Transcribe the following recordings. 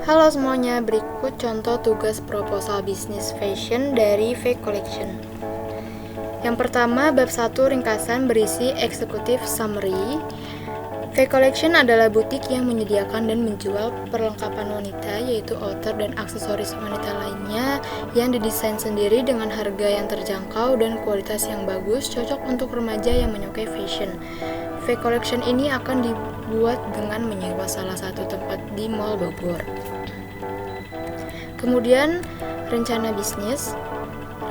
Halo semuanya, berikut contoh tugas proposal bisnis fashion dari V Collection. Yang pertama, bab 1 ringkasan berisi executive summary. V Collection adalah butik yang menyediakan dan menjual perlengkapan wanita, yaitu outer dan aksesoris wanita lainnya yang didesain sendiri dengan harga yang terjangkau dan kualitas yang bagus, cocok untuk remaja yang menyukai fashion. V Collection ini akan dibuat dengan menyewa salah satu tempat di Mall Bogor. Kemudian, rencana bisnis.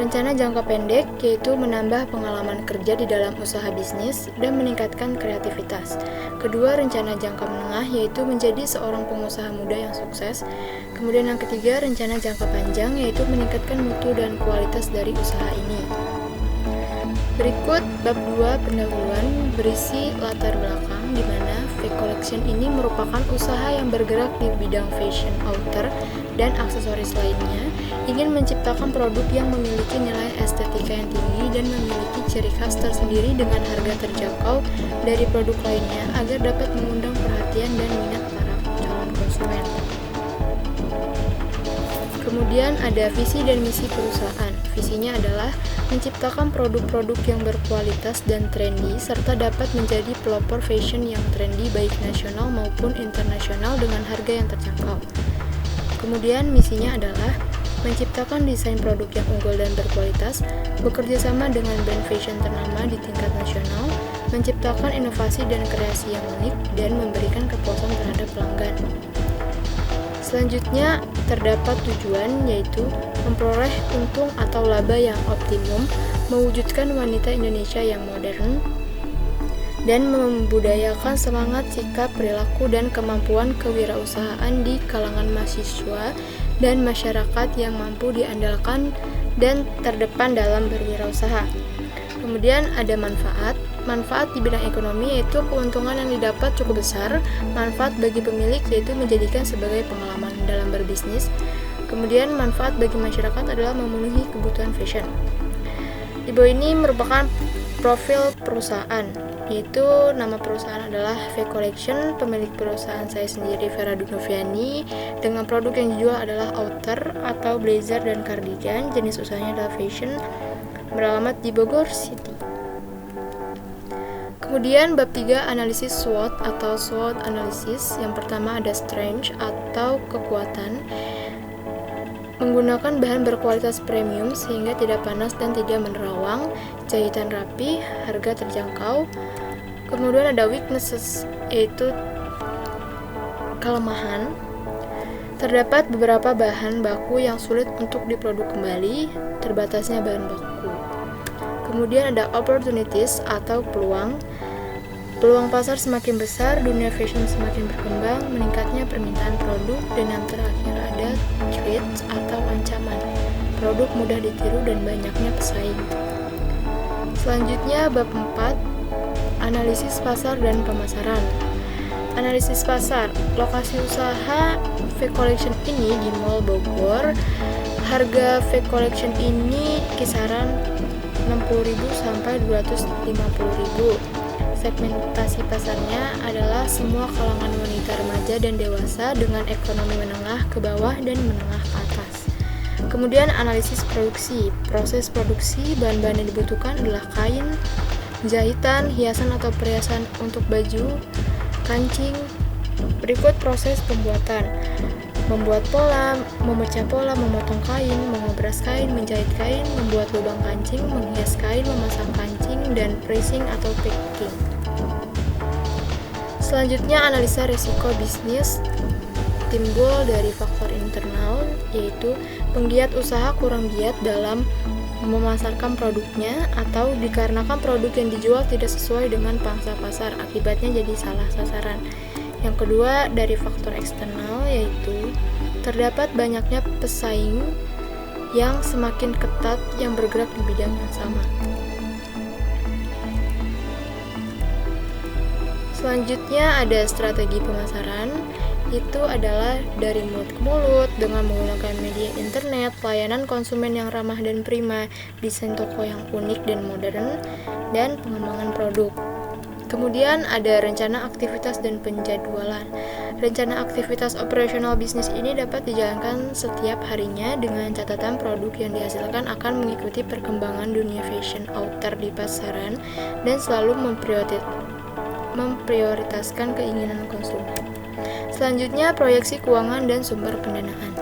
Rencana jangka pendek yaitu menambah pengalaman kerja di dalam usaha bisnis dan meningkatkan kreativitas. Kedua, rencana jangka menengah yaitu menjadi seorang pengusaha muda yang sukses. Kemudian yang ketiga, rencana jangka panjang yaitu meningkatkan mutu dan kualitas dari usaha ini. Berikut bab 2 pendahuluan berisi latar belakang di mana V Collection ini merupakan usaha yang bergerak di bidang fashion outer dan aksesoris lainnya, ingin menciptakan produk yang memiliki nilai estetika yang tinggi dan memiliki ciri khas tersendiri dengan harga terjangkau dari produk lainnya agar dapat mengundang perhatian dan minat para calon konsumen. Kemudian ada visi dan misi perusahaan. Visinya adalah menciptakan produk-produk yang berkualitas dan trendy serta dapat menjadi pelopor fashion yang trendy baik nasional maupun internasional dengan harga yang terjangkau. Kemudian misinya adalah menciptakan desain produk yang unggul dan berkualitas, bekerja sama dengan brand fashion ternama di tingkat nasional, menciptakan inovasi dan kreasi yang unik, dan memberikan kepuasan terhadap pelanggan. Selanjutnya, terdapat tujuan yaitu memperoleh untung atau laba yang optimum, mewujudkan wanita Indonesia yang modern, dan membudayakan semangat, sikap, perilaku, dan kemampuan kewirausahaan di kalangan mahasiswa dan masyarakat yang mampu diandalkan dan terdepan dalam berwirausaha. Kemudian ada manfaat. Manfaat di bidang ekonomi yaitu keuntungan yang didapat cukup besar. Manfaat bagi pemilik yaitu menjadikan sebagai pengalaman dalam berbisnis. Kemudian manfaat bagi masyarakat adalah memenuhi kebutuhan fashion. Di bawah ini merupakan profil perusahaan, yaitu nama perusahaan adalah V Collection, pemilik perusahaan saya sendiri Vera Dunoviani, dengan produk yang dijual adalah outer atau blazer dan cardigan, jenis usahanya adalah fashion, beralamat di Bogor City. Kemudian bab 3 analisis SWOT atau SWOT analysis. Yang pertama ada strength atau kekuatan, menggunakan bahan berkualitas premium sehingga tidak panas dan tidak menerawang, jahitan rapi, harga terjangkau. Kemudian ada weaknesses, yaitu kelemahan. Terdapat beberapa bahan baku yang sulit untuk diproduk kembali, terbatasnya bahan baku. Kemudian ada opportunities atau peluang. Peluang pasar semakin besar, dunia fashion semakin berkembang, meningkatnya permintaan produk, dan yang terakhir ada threats atau ancaman. Produk mudah ditiru dan banyaknya pesaing. Selanjutnya bab 4, analisis pasar dan pemasaran. Analisis pasar. Lokasi usaha V Collection ini di Mall Bogor. Harga V Collection ini kisaran 60.000 sampai 250.000. Segmentasi pasarnya adalah semua kalangan wanita remaja dan dewasa dengan ekonomi menengah ke bawah dan menengah ke atas. Kemudian analisis produksi. Proses produksi, bahan-bahan yang dibutuhkan adalah kain, jahitan, hiasan atau perhiasan untuk baju, kancing. Berikut proses pembuatan. Membuat pola, memecah pola, memotong kain, mengobras kain, menjahit kain, membuat lubang kancing, menghias kain, memasang kancing, dan pressing atau packing. Selanjutnya analisa risiko bisnis timbul dari faktor internal, yaitu penggiat usaha kurang giat dalam memasarkan produknya atau dikarenakan produk yang dijual tidak sesuai dengan pangsa pasar, akibatnya jadi salah sasaran. Yang kedua dari faktor eksternal, yaitu terdapat banyaknya pesaing yang semakin ketat yang bergerak di bidang yang sama. Selanjutnya ada strategi pemasaran, itu adalah dari mulut ke mulut dengan menggunakan media internet, pelayanan konsumen yang ramah dan prima, desain toko yang unik dan modern, dan pengembangan produk. Kemudian ada rencana aktivitas dan penjadwalan. Rencana aktivitas operasional bisnis ini dapat dijalankan setiap harinya dengan catatan produk yang dihasilkan akan mengikuti perkembangan dunia fashion outer di pasaran dan selalu memprioritaskan keinginan konsumen. Selanjutnya, proyeksi keuangan dan sumber pendanaan.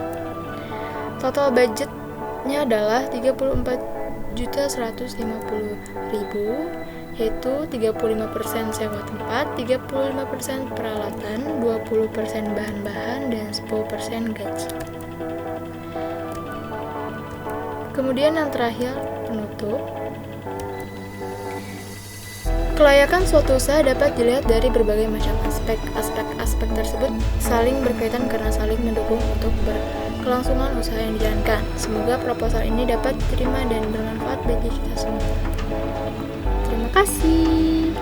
Total budgetnya adalah 34.150.000, yaitu 35% sewa tempat, 35% peralatan, 20% bahan-bahan, dan 10% gaji. Kemudian yang terakhir, penutup. Kelayakan suatu usaha dapat dilihat dari berbagai macam aspek. Aspek-aspek tersebut saling berkaitan karena saling mendukung untuk kelangsungan usaha yang dijalankan. Semoga proposal ini dapat diterima dan bermanfaat bagi kita semua. Terima kasih.